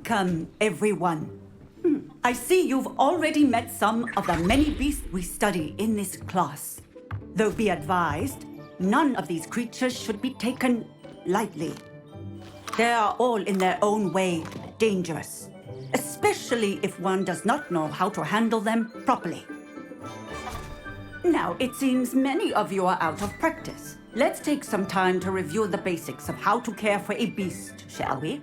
Welcome, everyone. I see you've already met some of the many beasts we study in this class. Though be advised, none of these creatures should be taken lightly. They are all in their own way dangerous, especially if one does not know how to handle them properly. Now, it seems many of you are out of practice. Let's take some time to review the basics of how to care for a beast, shall we?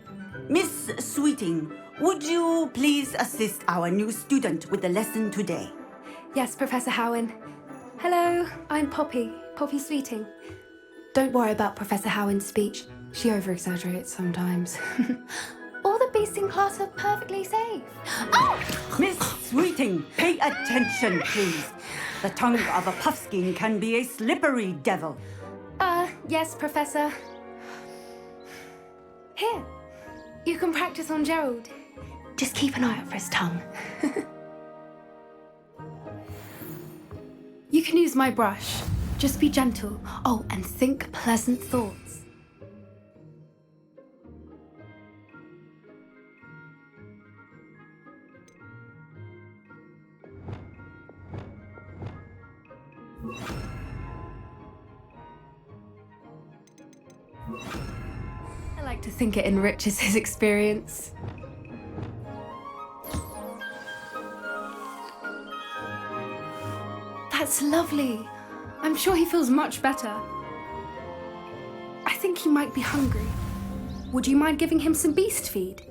Miss Sweeting, would you please assist our new student with the lesson today? Yes, Professor Howen. Hello, I'm Poppy Sweeting. Don't worry about Professor Howen's speech. She over-exaggerates sometimes. All the beasts in class are perfectly safe. Oh! Miss Sweeting, pay attention, please. The tongue of a puffskein can be a slippery devil. Yes, Professor. Here, you can practice on Gerald. Just keep an eye out for his tongue. You can use my brush. Just be gentle. Oh, and think pleasant thoughts. I like to think it enriches his experience. That's lovely. I'm sure he feels much better. I think he might be hungry. Would you mind giving him some beast feed?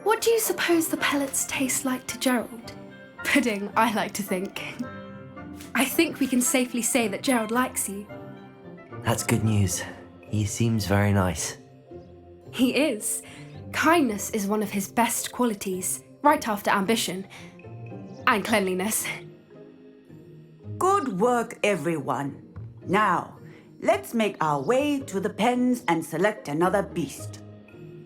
What do you suppose the pellets taste like to Gerald? Pudding, I like to think. I think we can safely say that Gerald likes you. That's good news. He seems very nice. He is. Kindness is one of his best qualities, right after ambition. And cleanliness. Good work, everyone. Now, let's make our way to the pens and select another beast.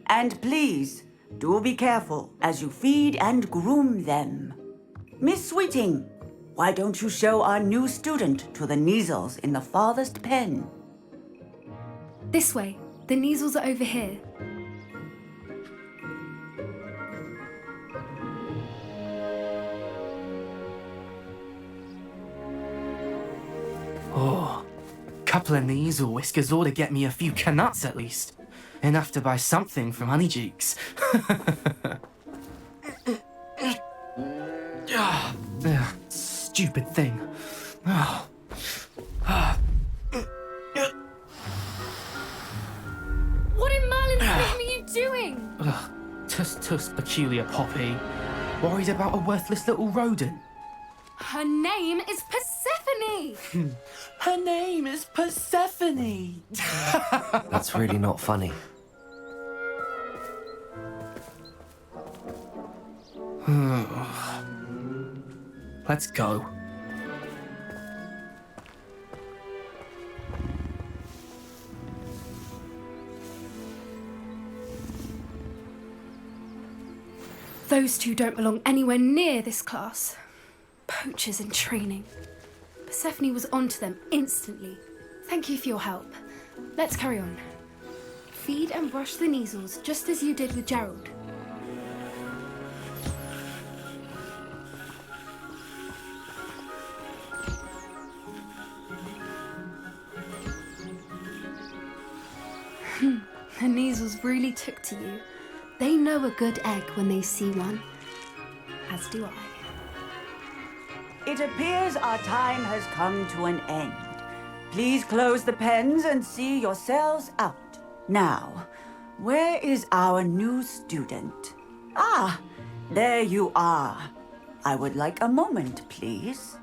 And please, do be careful as you feed and groom them. Miss Sweeting, why don't you show our new student to the Neasels in the farthest pen? This way. The Neasels are over here. Oh, couple of Neasel whiskers ought to get me a few canuts at least. Enough to buy something from Honeydukes. Stupid thing. What in Merlin's name are you doing? Tuss, peculiar Poppy. Worried about a worthless little rodent. Her name is Persephone! Her name is Persephone. That's really not funny. Let's go. Those two don't belong anywhere near this class. Poachers in training. Persephone was onto them instantly. Thank you for your help. Let's carry on. Feed and brush the Neasels just as you did with Gerald. The Neasels really took to you. They know a good egg when they see one. As do I. It appears our time has come to an end. Please close the pens and see yourselves out. Now, where is our new student? Ah, there you are. I would like a moment, please.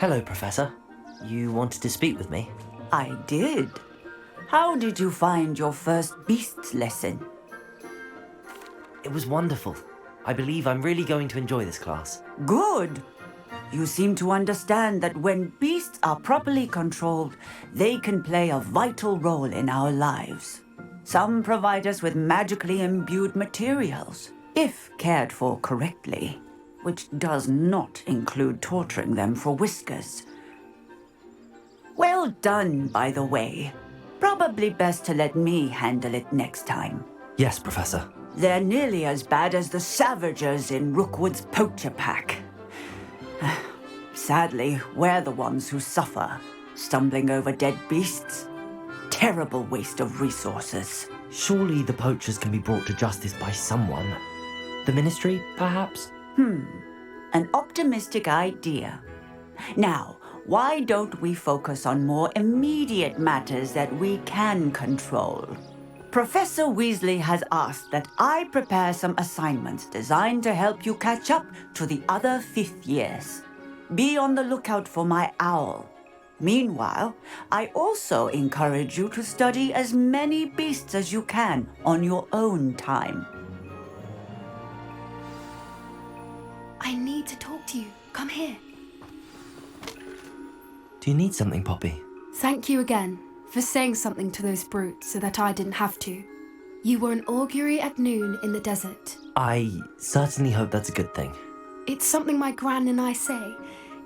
Hello, Professor. You wanted to speak with me? I did. How did you find your first beasts lesson? It was wonderful. I believe I'm really going to enjoy this class. Good. You seem to understand that when beasts are properly controlled, they can play a vital role in our lives. Some provide us with magically imbued materials, if cared for correctly, which does not include torturing them for whiskers. Well done, by the way. Probably best to let me handle it next time. Yes, Professor. They're nearly as bad as the Savagers in Rookwood's poacher pack. Sadly, we're the ones who suffer, stumbling over dead beasts. Terrible waste of resources. Surely the poachers can be brought to justice by someone. The Ministry, perhaps? An optimistic idea. Now, why don't we focus on more immediate matters that we can control? Professor Weasley has asked that I prepare some assignments designed to help you catch up to the other fifth years. Be on the lookout for my owl. Meanwhile, I also encourage you to study as many beasts as you can on your own time. I need to talk to you. Come here. Do you need something, Poppy? Thank you again for saying something to those brutes so that I didn't have to. You were an augury at noon in the desert. I certainly hope that's a good thing. It's something my gran and I say.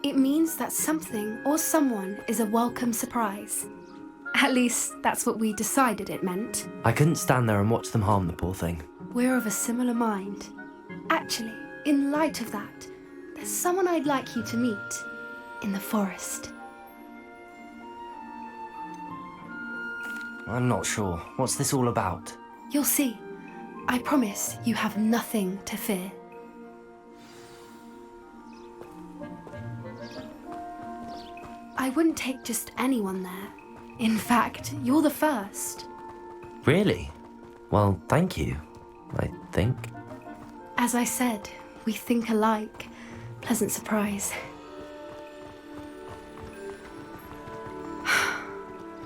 It means that something or someone is a welcome surprise. At least, that's what we decided it meant. I couldn't stand there and watch them harm the poor thing. We're of a similar mind. Actually, in light of that, there's someone I'd like you to meet in the forest. I'm not sure. What's this all about? You'll see. I promise you have nothing to fear. I wouldn't take just anyone there. In fact, you're the first. Really? Well, thank you, I think. As I said, we think alike. Pleasant surprise.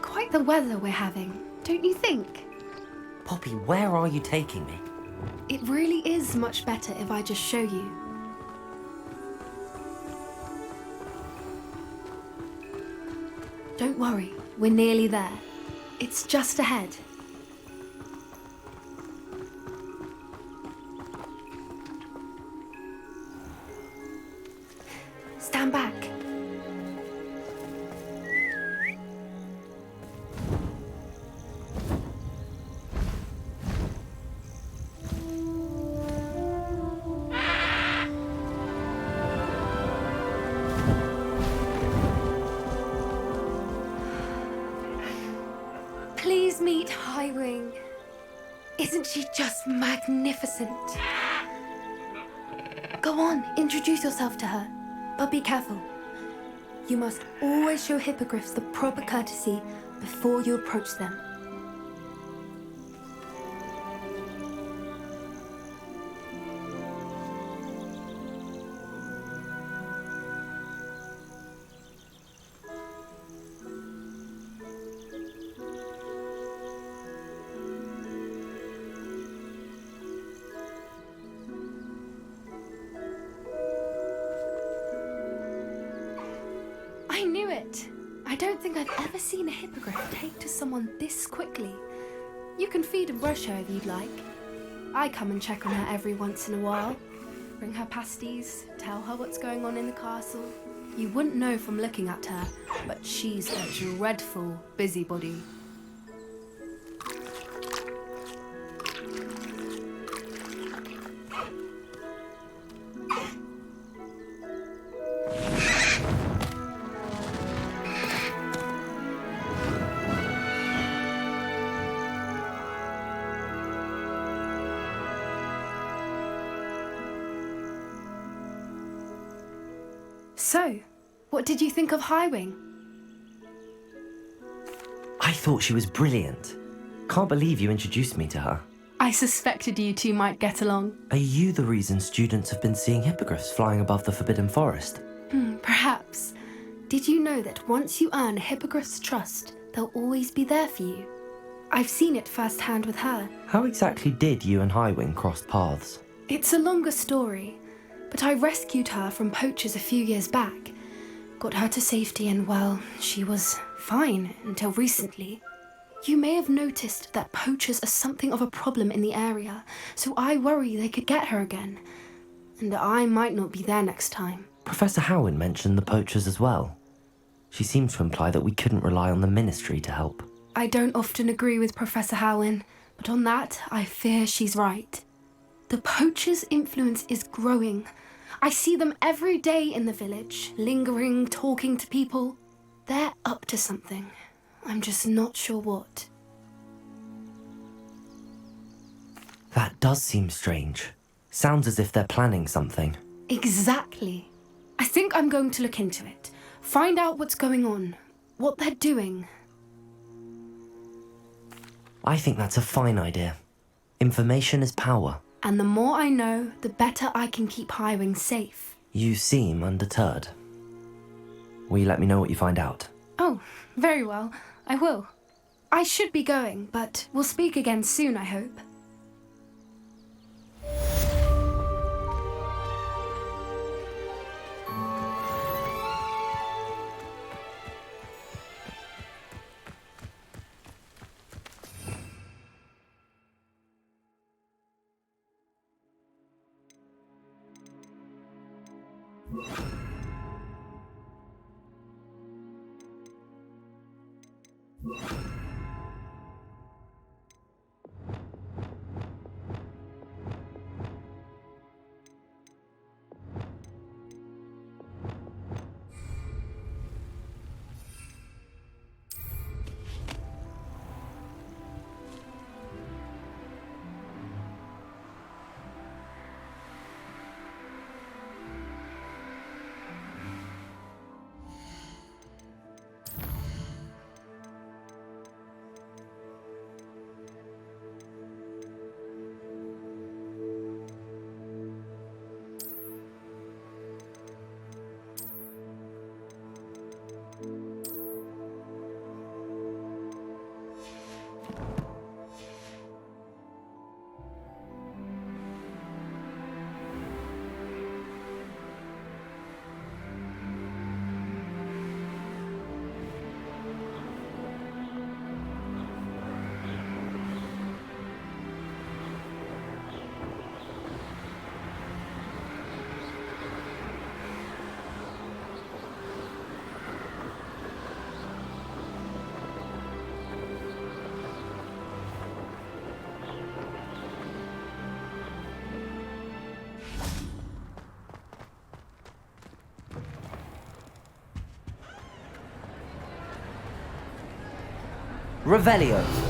Quite the weather we're having, don't you think? Poppy, where are you taking me? It really is much better if I just show you. Don't worry, we're nearly there. It's just ahead. Stand back. Please meet Highwing. Isn't she just magnificent? Go on, introduce yourself to her. But be careful. You must always show hippogriffs the proper courtesy before you approach them. I knew it! I don't think I've ever seen a hippogriff take to someone this quickly. You can feed and brush her if you'd like. I come and check on her every once in a while. Bring her pasties, tell her what's going on in the castle. You wouldn't know from looking at her, but she's a dreadful busybody. So, what did you think of Highwing? I thought she was brilliant. Can't believe you introduced me to her. I suspected you two might get along. Are you the reason students have been seeing hippogriffs flying above the Forbidden Forest? Perhaps. Did you know that once you earn a hippogriff's trust, they'll always be there for you? I've seen it firsthand with her. How exactly did you and Highwing cross paths? It's a longer story, but I rescued her from poachers a few years back. Got her to safety and, well, she was fine until recently. You may have noticed that poachers are something of a problem in the area, so I worry they could get her again. And I might not be there next time. Professor Howin mentioned the poachers as well. She seemed to imply that we couldn't rely on the Ministry to help. I don't often agree with Professor Howin, but on that, I fear she's right. The poachers' influence is growing. I see them every day in the village, lingering, talking to people. They're up to something. I'm just not sure what. That does seem strange. Sounds as if they're planning something. Exactly. I think I'm going to look into it. Find out what's going on, what they're doing. I think that's a fine idea. Information is power. And the more I know, the better I can keep Highwing safe. You seem undeterred. Will you let me know what you find out? Oh, very well. I will. I should be going, but we'll speak again soon, I hope. Revelio.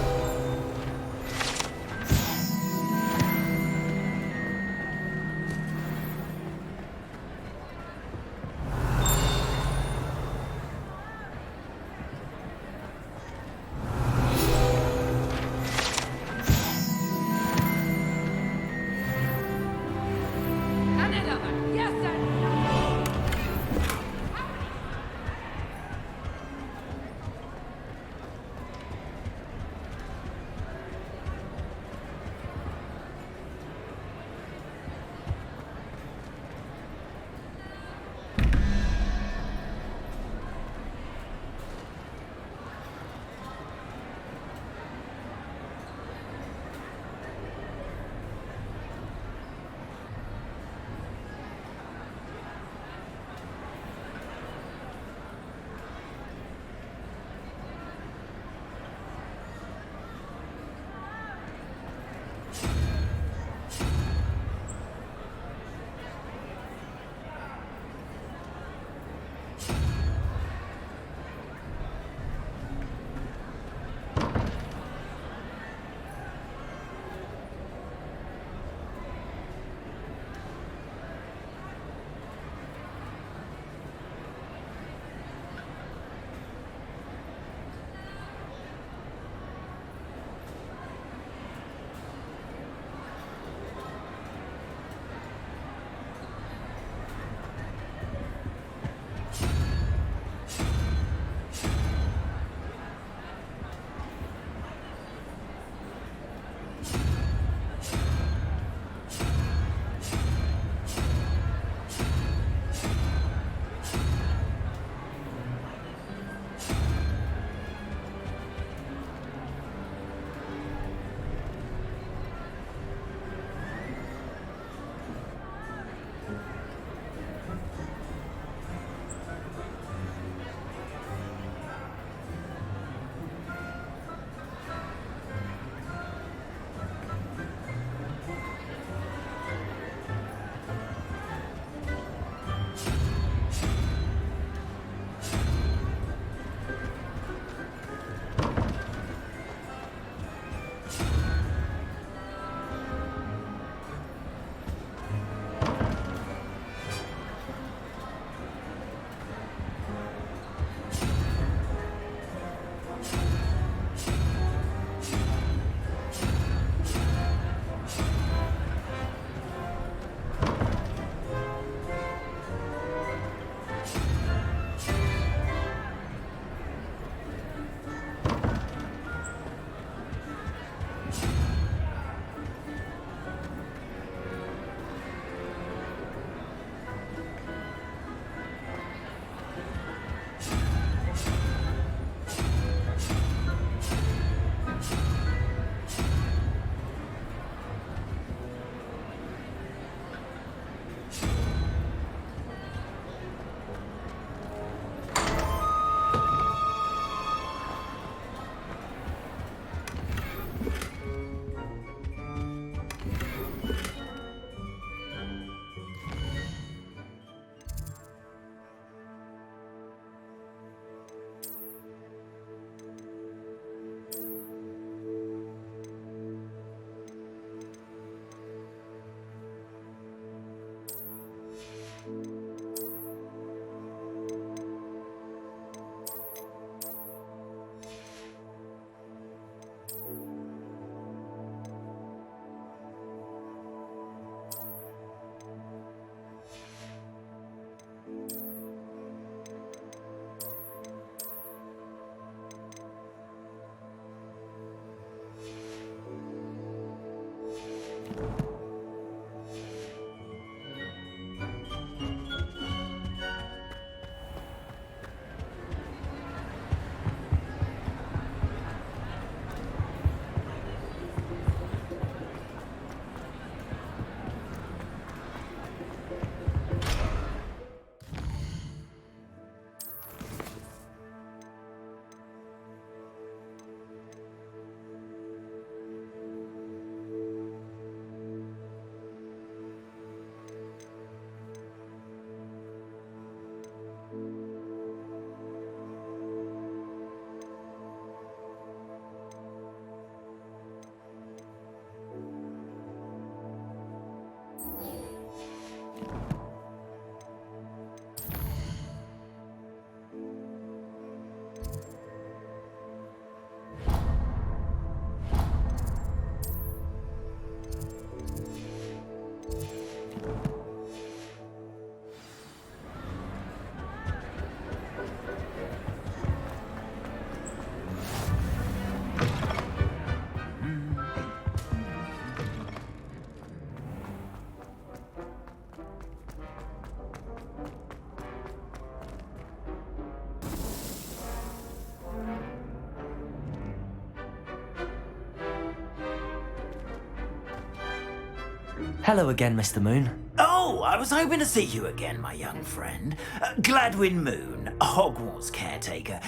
Hello again, Mr. Moon. Oh, I was hoping to see you again, my young friend. Gladwin Moon, Hogwarts caretaker,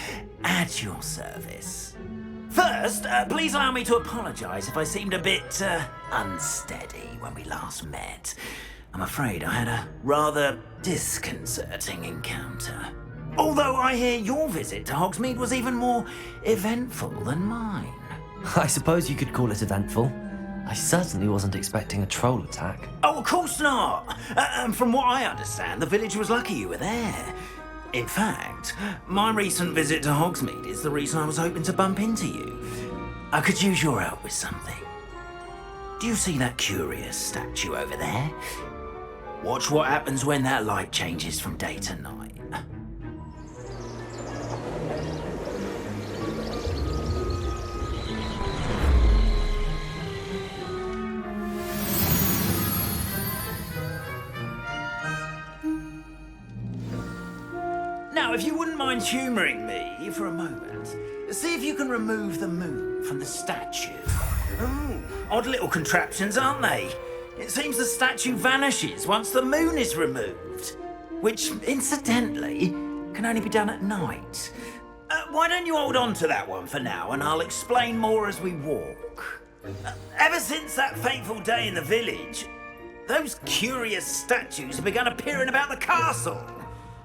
at your service. First, please allow me to apologise if I seemed a bit unsteady when we last met. I'm afraid I had a rather disconcerting encounter. Although I hear your visit to Hogsmeade was even more eventful than mine. I suppose you could call it eventful. I certainly wasn't expecting a troll attack. Oh, of course not. And from what I understand, the village was lucky you were there. In fact, my recent visit to Hogsmeade is the reason I was hoping to bump into you. I could use your help with something. Do you see that curious statue over there? Watch what happens when that light changes from day to night. Now, if you wouldn't mind humouring me for a moment, see if you can remove the moon from the statue. Oh, odd little contraptions, aren't they? It seems the statue vanishes once the moon is removed, which, incidentally, can only be done at night. Why don't you hold on to that one for now, and I'll explain more as we walk. Ever since that fateful day in the village, those curious statues have begun appearing about the castle.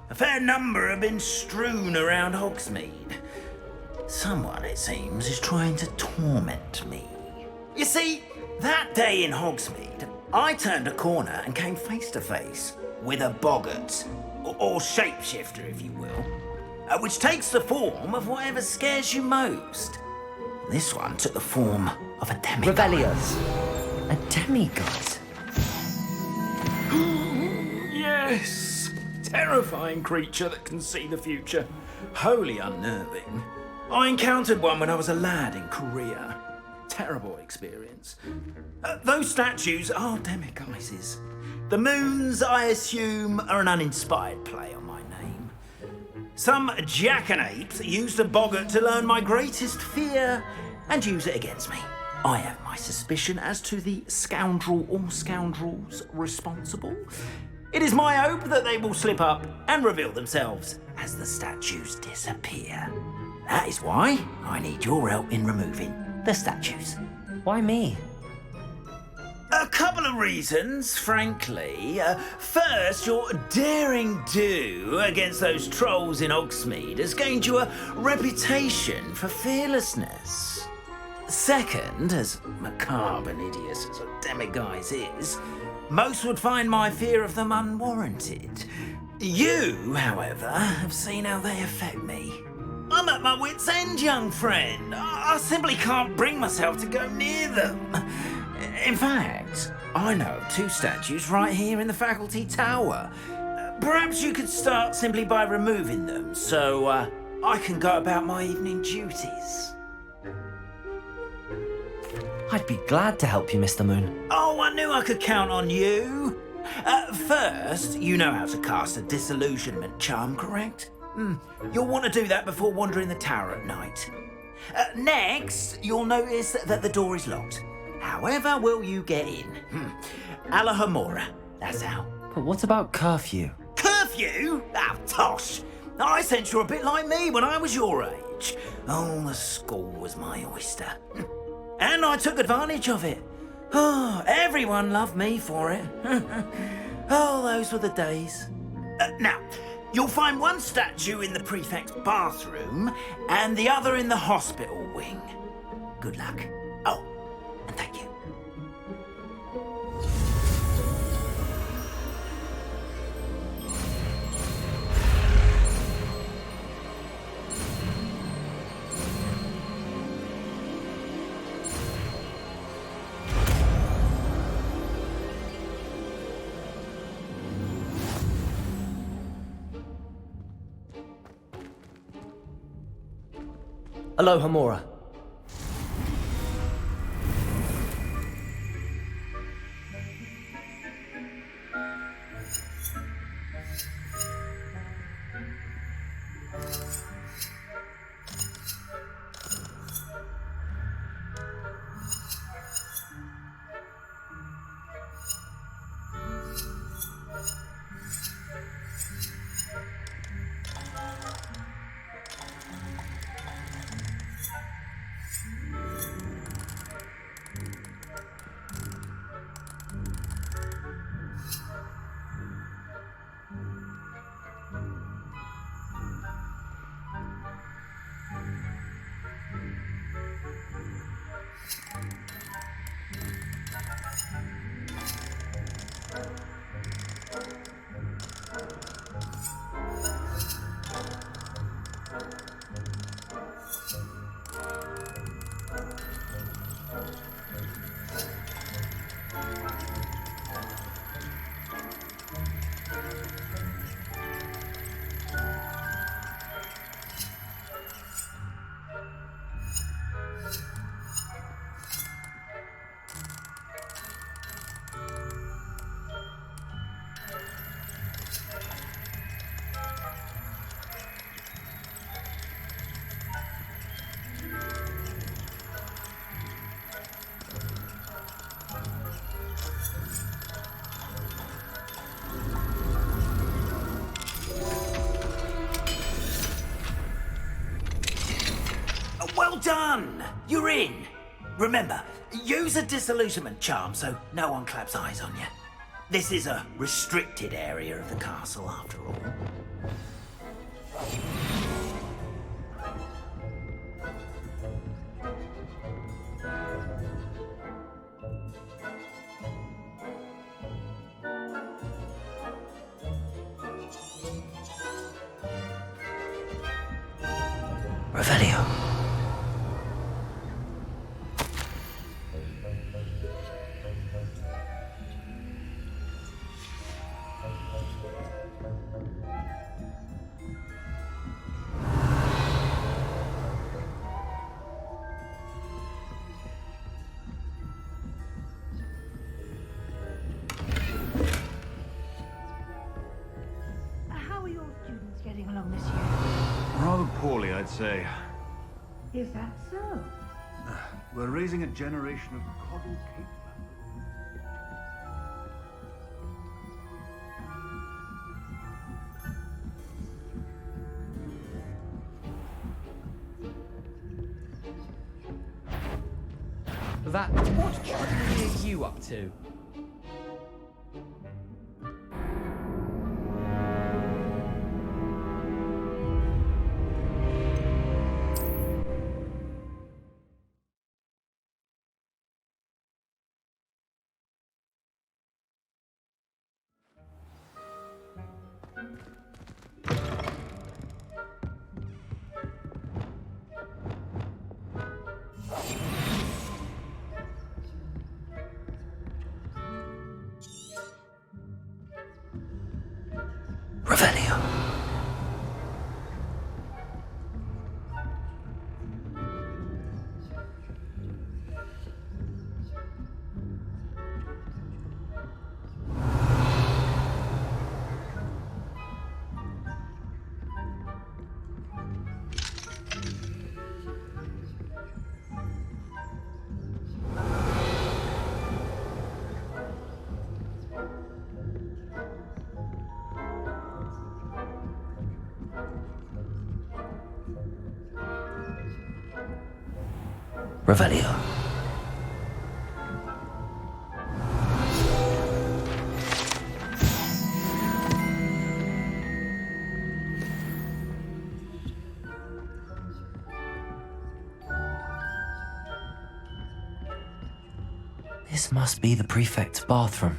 A fair number have been strewn around Hogsmeade. Someone, it seems, is trying to torment me. You see, that day in Hogsmeade, I turned a corner and came face to face with a boggart, or shapeshifter, if you will, which takes the form of whatever scares you most. This one took the form of a demigod. Revelius. A demigod? Yes! Terrifying creature that can see the future. Wholly unnerving. I encountered one when I was a lad in Korea. Terrible experience. Those statues are demiguises. The moons, I assume, are an uninspired play on my name. Some jackanapes used a boggart to learn my greatest fear and use it against me. I have my suspicion as to the scoundrel or scoundrels responsible. It is my hope that they will slip up and reveal themselves as the statues disappear. That is why I need your help in removing the statues. Why me? A couple of reasons, frankly. First, your daring do against those trolls in Hogsmeade has gained you a reputation for fearlessness. Second, as macabre and hideous as a demiguise is, most would find my fear of them unwarranted. You, however, have seen how they affect me. I'm at my wit's end, young friend. I simply can't bring myself to go near them. In fact, I know of two statues right here in the faculty tower. Perhaps you could start simply by removing them, so I can go about my evening duties. I'd be glad to help you, Mr. Moon. Oh, I knew I could count on you. First, you know how to cast a disillusionment charm, correct? You'll want to do that before wandering the tower at night. Next, you'll notice that the door is locked. However will you get in? Alahomora, that's how. But what about curfew? Curfew? Ah, tosh. I sense you're a bit like me when I was your age. Oh, the school was my oyster. And I took advantage of it. Oh, everyone loved me for it. Oh, those were the days. Now, you'll find one statue in the prefect's bathroom and the other in the hospital wing. Good luck. Oh, and thank you. Aloha Mora. Well done! You're in! Remember, use a disillusionment charm so no one claps eyes on you. This is a restricted area of the castle, after all. Revelio. How are your students getting along this year? Rather poorly, I'd say. Is that so? We're raising a generation of coddled cape. That, what trickery are you up to? Revelio. Revelio. This must be the prefect's bathroom.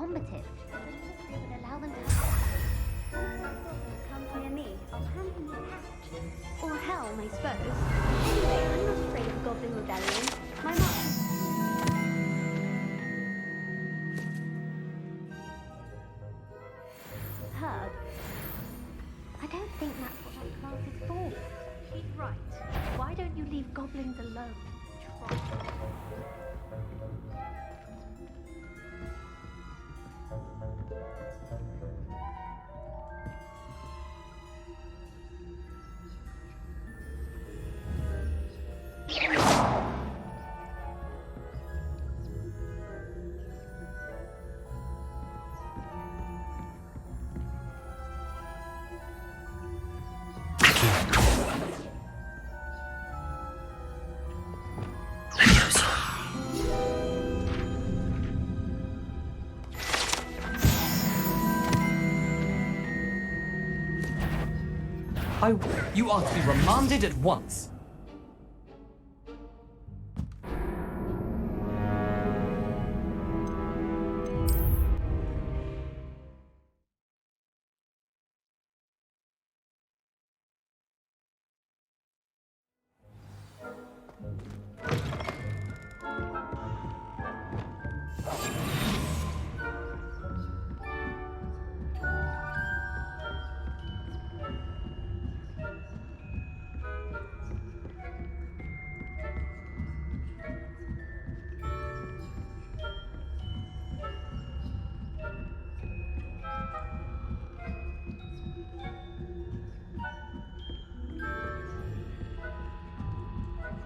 combative. It would allow them to come near me. I'll hand him the hat. Or helm, I suppose. Anyway, I'm not afraid of Goblin Rebellion. My mom... Herb. I don't think that's what that class is for. She's right. Why don't you leave goblins alone? Try. You are to be remanded at once.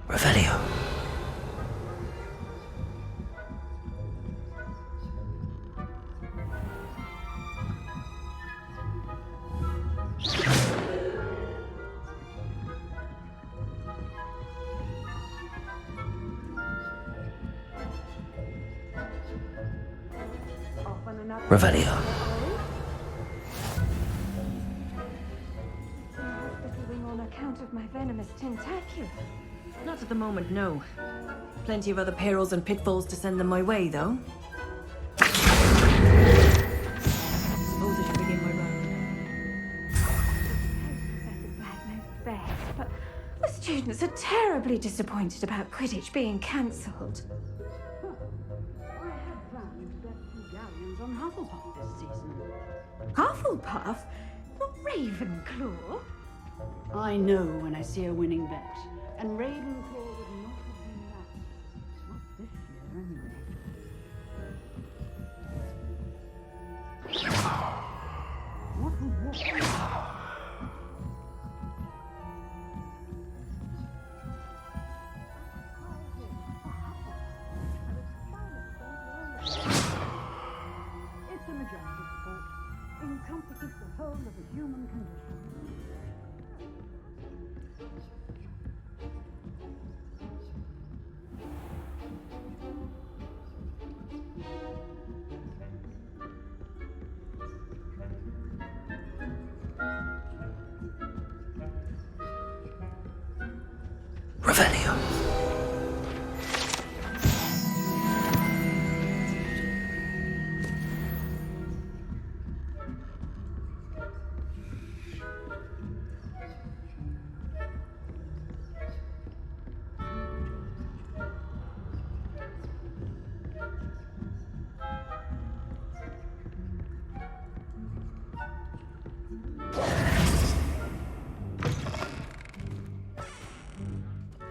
Revelio. Revelio. On account of my venomous tentacula. Not at the moment, no. Plenty of other perils and pitfalls to send them my way, though. Suppose I should begin my run. Professor Black knows best, but the students are terribly disappointed about Quidditch being cancelled. I had planned to get 2 galleons on Hufflepuff this season. Hufflepuff? Not Ravenclaw? I know when I see a winning bet, and Ravenclaw would not have been that. Not this year, anyway. What a walk. It's a majestic sport, encompasses the whole of the human condition. Revelio.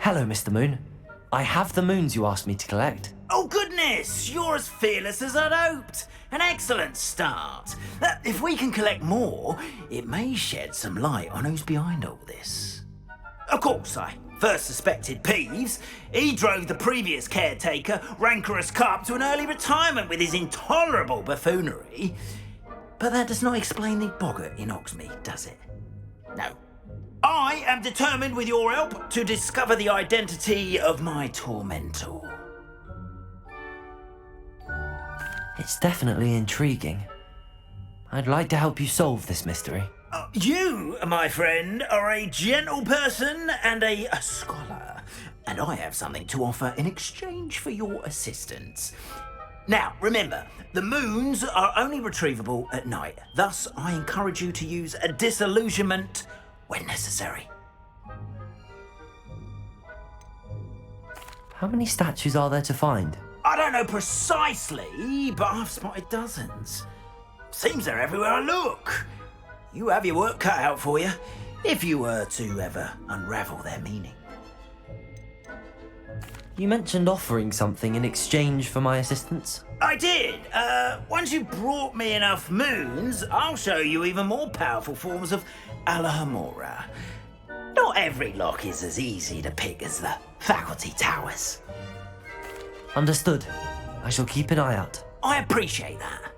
Hello, Mr. Moon. I have the moons you asked me to collect. Oh goodness, you're as fearless as I'd hoped. An excellent start. If we can collect more, it may shed some light on who's behind all this. Of course, I first suspected Peeves. He drove the previous caretaker, Rancorous Carp, to an early retirement with his intolerable buffoonery. But that does not explain the boggart in Hogsmeade, does it? No. I am determined, with your help, to discover the identity of my tormentor. It's definitely intriguing. I'd like to help you solve this mystery. You, my friend, are a gentle person and a scholar, and I have something to offer in exchange for your assistance. Now, remember, the moons are only retrievable at night. Thus, I encourage you to use a disillusionment when necessary. How many statues are there to find? I don't know precisely, but I've spotted dozens. Seems they're everywhere I look. You have your work cut out for you, if you were to ever unravel their meaning. You mentioned offering something in exchange for my assistance. I did. Once you brought me enough moons, I'll show you even more powerful forms of Alohomora. Not every lock is as easy to pick as the faculty towers. Understood. I shall keep an eye out. I appreciate that.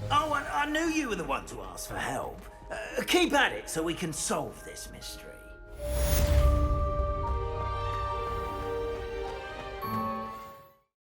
Oh, I knew you were the one to ask for help. Keep at it so we can solve this mystery.